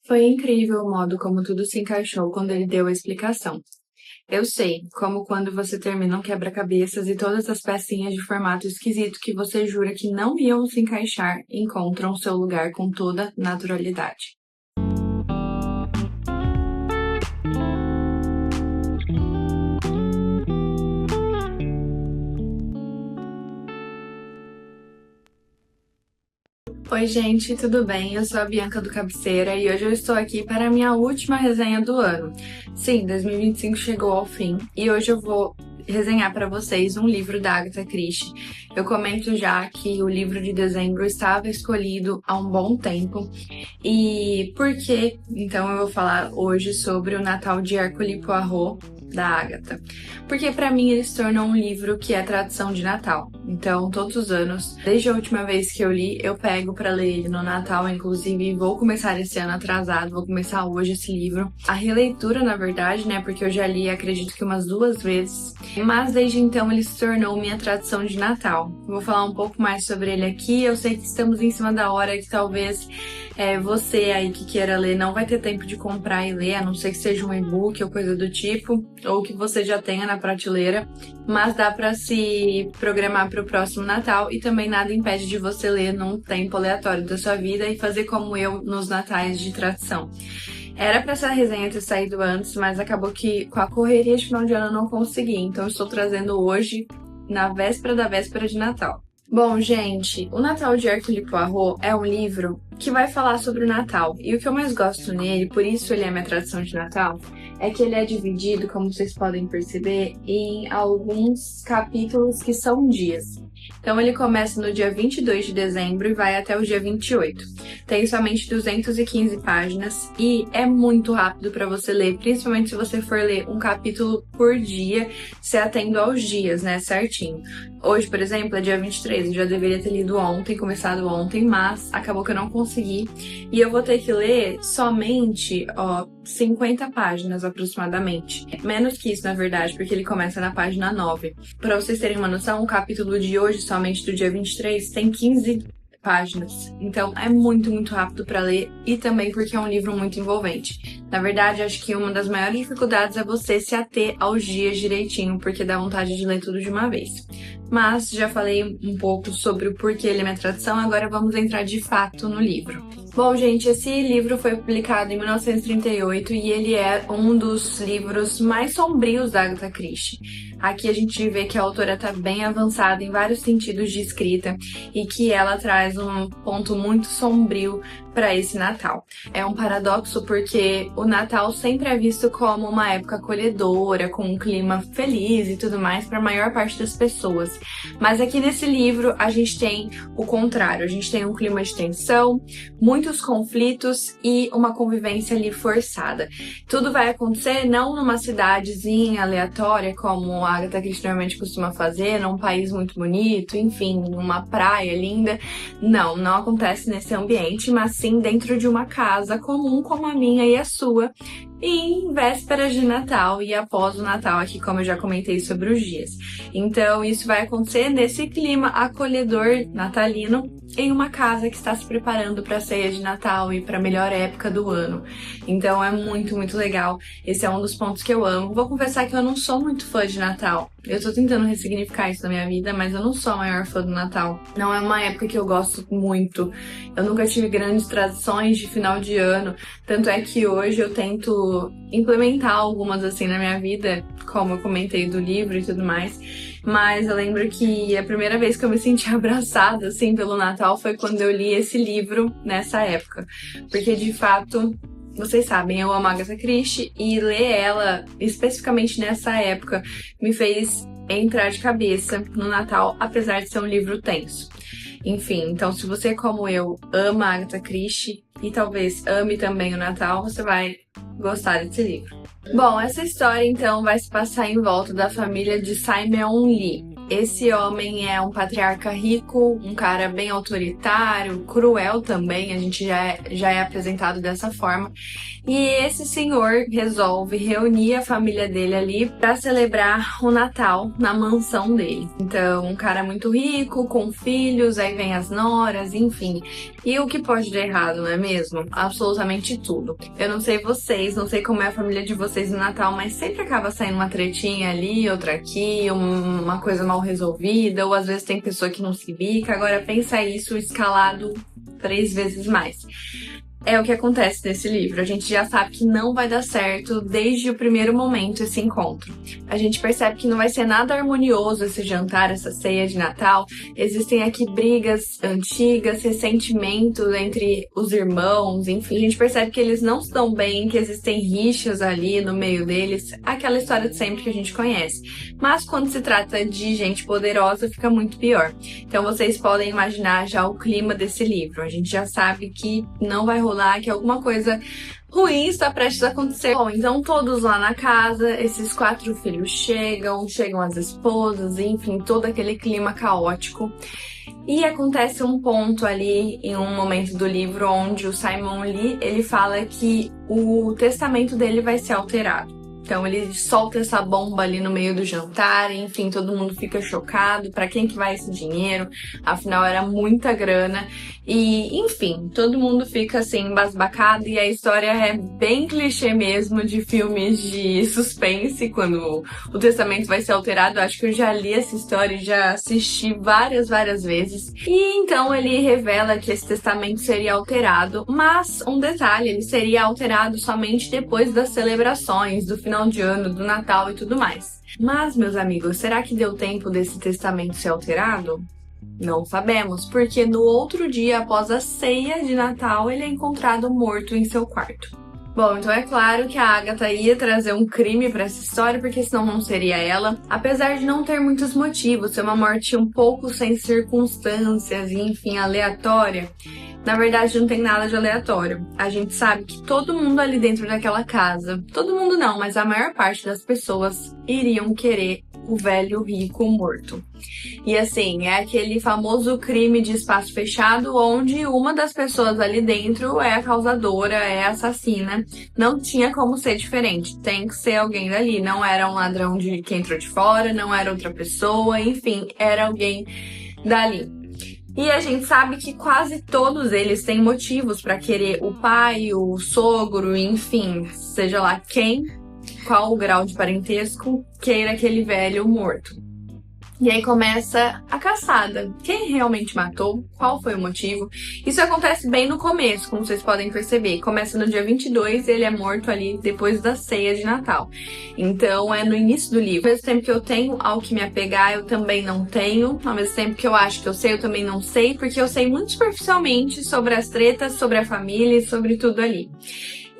Foi incrível o modo como tudo se encaixou quando ele deu a explicação. Eu sei, como quando você termina um quebra-cabeças e todas as pecinhas de formato esquisito que você jura que não iam se encaixar encontram seu lugar com toda naturalidade. Oi, gente, tudo bem? Eu sou a Bianca do Cabeceira e hoje eu estou aqui para a minha última resenha do ano. Sim, 2025 chegou ao fim e hoje eu vou resenhar para vocês um livro da Agatha Christie. Eu comento já que o livro de dezembro estava escolhido há um bom tempo e por que, então, eu vou falar hoje sobre o Natal de Hercule Poirot, da Agatha. Porque pra mim ele se tornou um livro que é tradição de Natal. Então, todos os anos, desde a última vez que eu li, eu pego pra ler ele no Natal, inclusive vou começar esse ano atrasado, vou começar hoje esse livro. A releitura, na verdade, né, porque eu já li, acredito que umas 2 vezes, mas desde então ele se tornou minha tradição de Natal. Vou falar um pouco mais sobre ele aqui, eu sei que estamos em cima da hora, que talvez você aí que queira ler não vai ter tempo de comprar e ler, a não ser que seja um e-book ou coisa do tipo, ou que você já tenha na prateleira, mas dá pra se programar pro próximo Natal e também nada impede de você ler num tempo aleatório da sua vida e fazer como eu nos natais de tradição. Era pra essa resenha ter saído antes, mas acabou que com a correria de final de ano eu não consegui, então eu estou trazendo hoje na véspera da véspera de Natal. Bom, gente, o Natal de Hercule Poirot é um livro que vai falar sobre o Natal. E o que eu mais gosto nele, por isso ele é minha tradição de Natal, é que ele é dividido, como vocês podem perceber, em alguns capítulos que são dias. Então ele começa no dia 22 de dezembro e vai até o dia 28. Tem somente 215 páginas e é muito rápido para você ler, principalmente se você for ler um capítulo por dia, se atendo aos dias, né, certinho. Hoje, por exemplo, é dia 23, eu já deveria ter lido ontem, começado ontem, mas acabou que eu não consegui. E eu vou ter que ler somente, 50 páginas aproximadamente. Menos que isso, na verdade, porque ele começa na página 9. Para vocês terem uma noção, o capítulo de hoje, somente do dia 23, tem 15 páginas. Então é muito, muito rápido para ler e também porque é um livro muito envolvente. Na verdade, acho que uma das maiores dificuldades é você se ater aos dias direitinho, porque dá vontade de ler tudo de uma vez. Mas já falei um pouco sobre o porquê ele é minha tradição, agora vamos entrar de fato no livro. Bom, gente, esse livro foi publicado em 1938 e ele é um dos livros mais sombrios da Agatha Christie. Aqui a gente vê que a autora está bem avançada em vários sentidos de escrita e que ela traz um ponto muito sombrio para esse Natal. É um paradoxo porque o Natal sempre é visto como uma época acolhedora, com um clima feliz e tudo mais para a maior parte das pessoas. Mas aqui nesse livro a gente tem o contrário, a gente tem um clima de tensão, muitos conflitos e uma convivência ali forçada. Tudo vai acontecer não numa cidadezinha aleatória, como a Agatha Christie normalmente costuma fazer, num país muito bonito, enfim, numa praia linda. Não acontece nesse ambiente, mas sim dentro de uma casa comum como a minha e a sua, em vésperas de Natal e após o Natal, aqui como eu já comentei sobre os dias. Então isso vai acontecer nesse clima acolhedor natalino em uma casa que está se preparando para a ceia de Natal e para a melhor época do ano. Então é muito, muito legal. Esse é um dos pontos que eu amo. Vou confessar que eu não sou muito fã de Natal. Eu tô tentando ressignificar isso na minha vida, mas eu não sou a maior fã do Natal. Não é uma época que eu gosto muito. Eu nunca tive grandes tradições de final de ano. Tanto é que hoje eu tento implementar algumas assim na minha vida, como eu comentei do livro e tudo mais. Mas eu lembro que a primeira vez que eu me senti abraçada assim pelo Natal foi quando eu li esse livro nessa época. Porque de fato, vocês sabem, eu amo a Agatha Christie e ler ela, especificamente nessa época, me fez entrar de cabeça no Natal, apesar de ser um livro tenso. Enfim, então se você, como eu, ama a Agatha Christie e talvez ame também o Natal, você vai gostar desse livro. Bom, essa história então vai se passar em volta da família de Simon Lee. Esse homem é um patriarca rico, um cara bem autoritário, cruel também, a gente já é apresentado dessa forma. E esse senhor resolve reunir a família dele ali para celebrar o Natal na mansão dele. Então, um cara muito rico, com filhos, aí vem as noras, enfim. E o que pode dar errado, não é mesmo? Absolutamente tudo. Eu não sei vocês, não sei como é a família de vocês no Natal, mas sempre acaba saindo uma tretinha ali, outra aqui, uma coisa mal resolvida, ou às vezes tem pessoa que não se bica. Agora pensa isso escalado 3 vezes mais. É o que acontece nesse livro. A gente já sabe que não vai dar certo desde o primeiro momento esse encontro. A gente percebe que não vai ser nada harmonioso esse jantar, essa ceia de Natal. Existem aqui brigas antigas, ressentimentos entre os irmãos, enfim. A gente percebe que eles não estão bem, que existem rixas ali no meio deles. Aquela história de sempre que a gente conhece. Mas quando se trata de gente poderosa, fica muito pior. Então vocês podem imaginar já o clima desse livro. A gente já sabe que não vai rolar, que alguma coisa ruim está prestes a acontecer. Bom, então todos lá na casa, esses 4 filhos chegam as esposas, enfim, todo aquele clima caótico. E acontece um ponto ali, em um momento do livro, onde o Simon Lee, ele fala que o testamento dele vai ser alterado. Então ele solta essa bomba ali no meio do jantar, enfim, todo mundo fica chocado. Pra quem que vai esse dinheiro? Afinal, era muita grana. E, enfim, todo mundo fica assim, embasbacado. E a história é bem clichê mesmo de filmes de suspense, quando o testamento vai ser alterado. Eu acho que eu já li essa história e já assisti várias vezes. E então ele revela que esse testamento seria alterado, mas um detalhe, ele seria alterado somente depois das celebrações, do final de ano, do Natal e tudo mais. Mas, meus amigos, será que deu tempo desse testamento ser alterado? Não sabemos, porque no outro dia, após a ceia de Natal, ele é encontrado morto em seu quarto. Bom, então é claro que a Agatha ia trazer um crime pra essa história, porque senão não seria ela. Apesar de não ter muitos motivos, ser uma morte um pouco sem circunstâncias e, enfim, aleatória, na verdade não tem nada de aleatório. A gente sabe que todo mundo ali dentro daquela casa, todo mundo não, mas a maior parte das pessoas iriam querer o velho rico morto. E assim, é aquele famoso crime de espaço fechado, onde uma das pessoas ali dentro é a causadora, é a assassina. Não tinha como ser diferente, tem que ser alguém dali. Não era um ladrão que entrou de fora, não era outra pessoa, enfim, era alguém dali. E a gente sabe que quase todos eles têm motivos para querer o pai, o sogro, enfim, seja lá quem, qual o grau de parentesco, queira aquele velho morto. E aí começa a caçada. Quem realmente matou? Qual foi o motivo? Isso acontece bem no começo, como vocês podem perceber. Começa no dia 22 e ele é morto ali depois da ceia de Natal. Então é no início do livro. Ao mesmo tempo que eu tenho ao que me apegar, eu também não tenho. Ao mesmo tempo que eu acho que eu sei, eu também não sei. Porque eu sei muito superficialmente sobre as tretas, sobre a família e sobre tudo ali.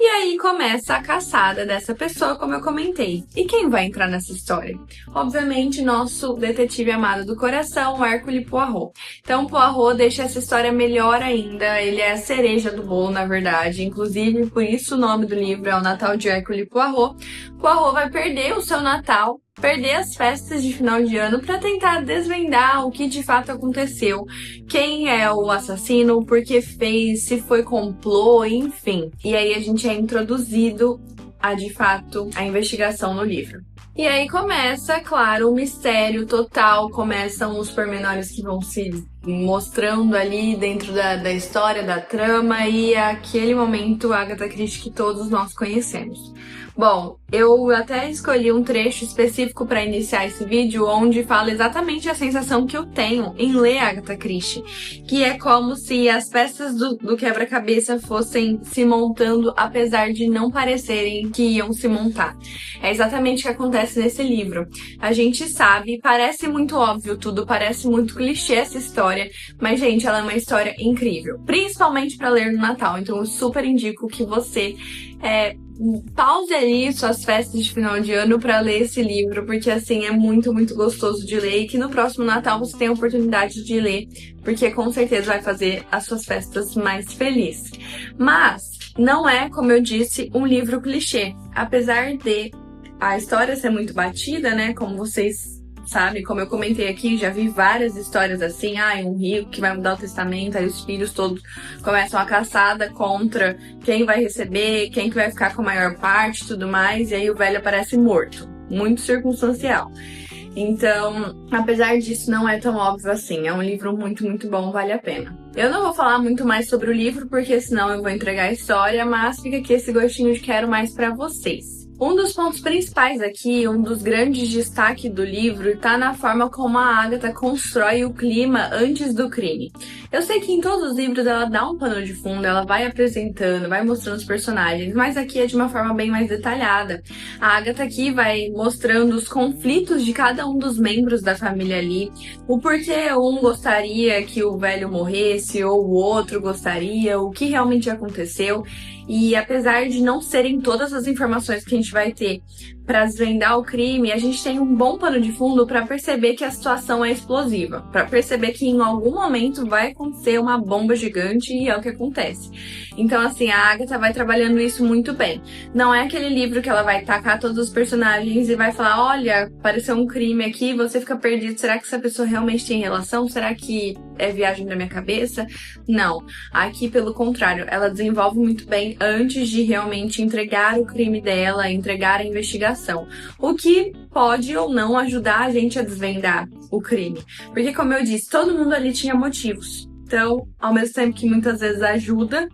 E aí começa a caçada dessa pessoa, como eu comentei. E quem vai entrar nessa história? Obviamente, nosso detetive amado do coração, Hercule Poirot. Então, Poirot deixa essa história melhor ainda. Ele é a cereja do bolo, na verdade. Inclusive, por isso o nome do livro é O Natal de Hercule Poirot. Poirot vai perder o seu Natal, perder as festas de final de ano para tentar desvendar o que de fato aconteceu, quem é o assassino, por que fez, se foi complô, enfim. E aí a gente é introduzido a de fato a investigação no livro. E aí começa, claro, o mistério total, começam os pormenores que vão se mostrando ali dentro da história, da trama, e é aquele momento Agatha Christie que todos nós conhecemos. Bom, eu até escolhi um trecho específico para iniciar esse vídeo, onde fala exatamente a sensação que eu tenho em ler Agatha Christie, que é como se as peças do quebra-cabeça fossem se montando, apesar de não parecerem que iam se montar. É exatamente o que acontece nesse livro. A gente sabe, parece muito óbvio tudo, parece muito clichê essa história, mas, gente, ela é uma história incrível, principalmente para ler no Natal. Então eu super indico que você pause ali suas festas de final de ano para ler esse livro, porque assim é muito gostoso de ler, e que no próximo Natal você tem a oportunidade de ler, porque com certeza vai fazer as suas festas mais felizes. Mas não é, como eu disse, um livro clichê. Apesar de a história ser muito batida, né, como vocês sabe? Como eu comentei aqui, já vi várias histórias assim, um rico que vai mudar o testamento, aí os filhos todos começam a caçada contra quem vai receber, quem que vai ficar com a maior parte e tudo mais, e aí o velho aparece morto. Muito circunstancial. Então, apesar disso, não é tão óbvio assim. É um livro muito, muito bom, vale a pena. Eu não vou falar muito mais sobre o livro, porque senão eu vou entregar a história, mas fica aqui esse gostinho de quero mais pra vocês. Um dos pontos principais aqui, um dos grandes destaques do livro, tá na forma como a Agatha constrói o clima antes do crime. Eu sei que em todos os livros ela dá um pano de fundo, ela vai apresentando, vai mostrando os personagens, mas aqui é de uma forma bem mais detalhada. A Agatha aqui vai mostrando os conflitos de cada um dos membros da família ali, o porquê um gostaria que o velho morresse ou o outro gostaria, o que realmente aconteceu. E apesar de não serem todas as informações que a gente vai ter para desvendar o crime, a gente tem um bom pano de fundo para perceber que a situação é explosiva, para perceber que em algum momento vai acontecer uma bomba gigante e é o que acontece. Então, assim, a Agatha vai trabalhando isso muito bem. Não é aquele livro que ela vai tacar todos os personagens e vai falar, olha, apareceu um crime aqui, você fica perdido, será que essa pessoa realmente tem relação? Será que é viagem da minha cabeça? Não. Aqui, pelo contrário, ela desenvolve muito bem antes de realmente entregar o crime dela, entregar a investigação. O que pode ou não ajudar a gente a desvendar o crime. Porque, como eu disse, todo mundo ali tinha motivos. Então, ao mesmo tempo que muitas vezes ajuda,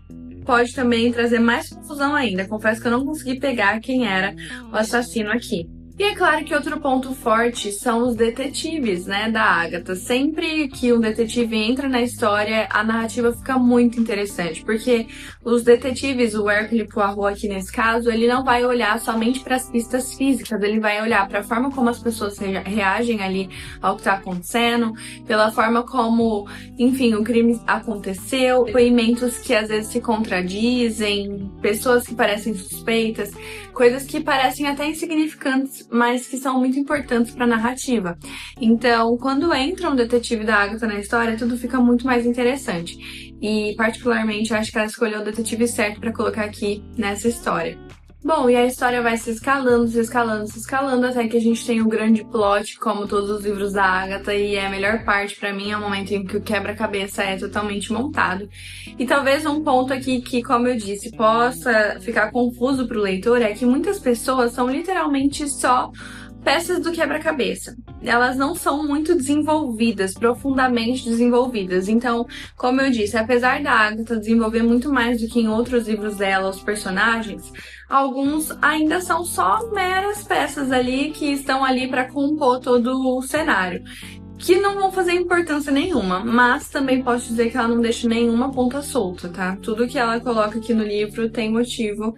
pode também trazer mais confusão ainda. Confesso que eu não consegui pegar quem era o assassino aqui. E é claro que outro ponto forte são os detetives, né, da Agatha. Sempre que um detetive entra na história, a narrativa fica muito interessante, porque os detetives, o Hercule Poirot aqui nesse caso, ele não vai olhar somente para as pistas físicas, ele vai olhar para a forma como as pessoas reagem ali ao que está acontecendo, pela forma como, enfim, o crime aconteceu, depoimentos que às vezes se contradizem, pessoas que parecem suspeitas, coisas que parecem até insignificantes, mas que são muito importantes para a narrativa. Então, quando entra um detetive da Agatha na história, tudo fica muito mais interessante. E, particularmente, eu acho que ela escolheu o detetive certo para colocar aqui nessa história. Bom, e a história vai se escalando, se escalando, se escalando, até que a gente tem um grande plot, como todos os livros da Agatha, e a melhor parte pra mim é o momento em que o quebra-cabeça é totalmente montado. E talvez um ponto aqui que, como eu disse, possa ficar confuso pro leitor é que muitas pessoas são literalmente só peças do quebra-cabeça. Elas não são muito desenvolvidas, profundamente desenvolvidas. Então, como eu disse, apesar da Agatha desenvolver muito mais do que em outros livros dela os personagens, alguns ainda são só meras peças ali que estão ali para compor todo o cenário, que não vão fazer importância nenhuma, mas também posso dizer que ela não deixa nenhuma ponta solta, tá? Tudo que ela coloca aqui no livro tem motivo.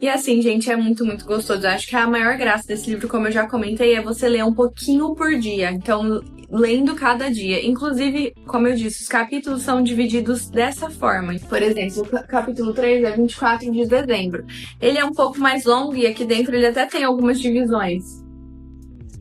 E assim, gente, é muito, muito gostoso. Eu acho que a maior graça desse livro, como eu já comentei, é você ler um pouquinho por dia. Então, lendo cada dia. Inclusive, como eu disse, os capítulos são divididos dessa forma. Por exemplo, o capítulo 3 é 24 de dezembro. Ele é um pouco mais longo e aqui dentro ele até tem algumas divisões.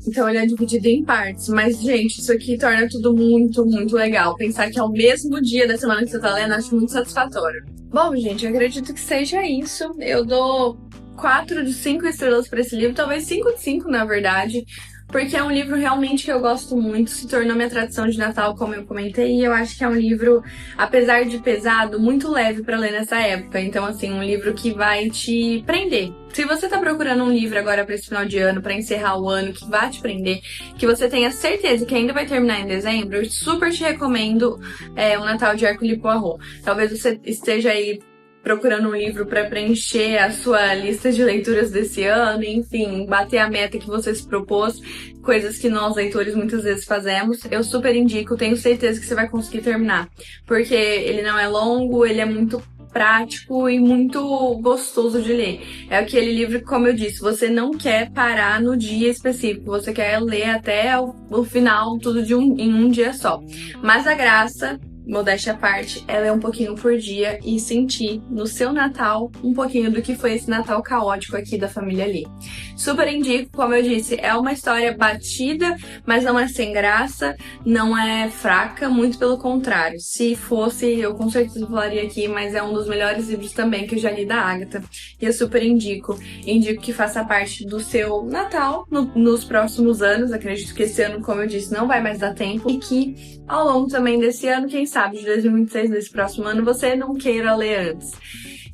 Então ele é dividido em partes. Mas, gente, isso aqui torna tudo muito, muito legal. Pensar que é o mesmo dia da semana que você tá lendo, acho muito satisfatório. Bom, gente, eu acredito que seja isso. Eu dou 4 de 5 estrelas para esse livro, talvez 5 de 5, na verdade, porque é um livro realmente que eu gosto muito, se tornou minha tradição de Natal, como eu comentei, e eu acho que é um livro, apesar de pesado, muito leve para ler nessa época. Então, assim, um livro que vai te prender. Se você tá procurando um livro agora para esse final de ano, para encerrar o ano, que vai te prender, que você tenha certeza que ainda vai terminar em dezembro, eu super te recomendo o Natal de Hercule Poirot. Talvez você esteja aí procurando um livro para preencher a sua lista de leituras desse ano, enfim, bater a meta que você se propôs, coisas que nós, leitores, muitas vezes fazemos. Eu super indico, tenho certeza que você vai conseguir terminar, porque ele não é longo, ele é muito prático e muito gostoso de ler. É aquele livro que, como eu disse, você não quer parar no dia específico, você quer ler até o final, tudo em um dia só. Mas a graça modéstia à parte, ela é um pouquinho por dia e sentir no seu Natal um pouquinho do que foi esse Natal caótico aqui da família Lee. Super indico, como eu disse, é uma história batida, mas não é sem graça, não é fraca, muito pelo contrário. Se fosse, eu com certeza falaria aqui, mas é um dos melhores livros também que eu já li da Agatha. E eu super indico. Indico que faça parte do seu Natal nos próximos anos. Acredito que esse ano, como eu disse, não vai mais dar tempo. E que ao longo também desse ano, quem sabe, de 2026, desse próximo ano, você não queira ler antes.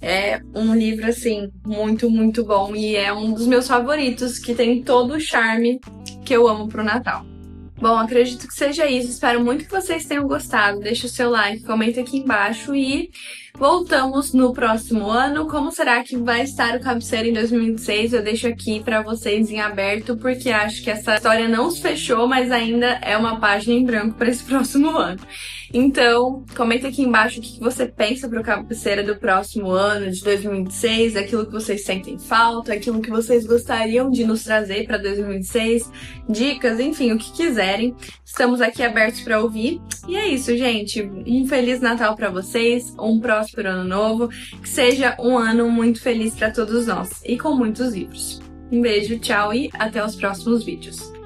É um livro, assim, muito, muito bom e é um dos meus favoritos, que tem todo o charme que eu amo pro Natal. Bom, acredito que seja isso. Espero muito que vocês tenham gostado. Deixa o seu like, comenta aqui embaixo e voltamos no próximo ano. Como será que vai estar o Cabeceira em 2026? Eu deixo aqui pra vocês em aberto, porque acho que essa história não se fechou, mas ainda é uma página em branco para esse próximo ano. Então, comenta aqui embaixo o que você pensa pro Cabeceira do próximo ano, de 2026, aquilo que vocês sentem falta, aquilo que vocês gostariam de nos trazer para 2026, dicas, enfim, o que quiserem. Estamos aqui abertos para ouvir. E é isso, gente. Um Feliz Natal para vocês, um próspero ano novo, que seja um ano muito feliz para todos nós e com muitos livros. Um beijo, tchau e até os próximos vídeos.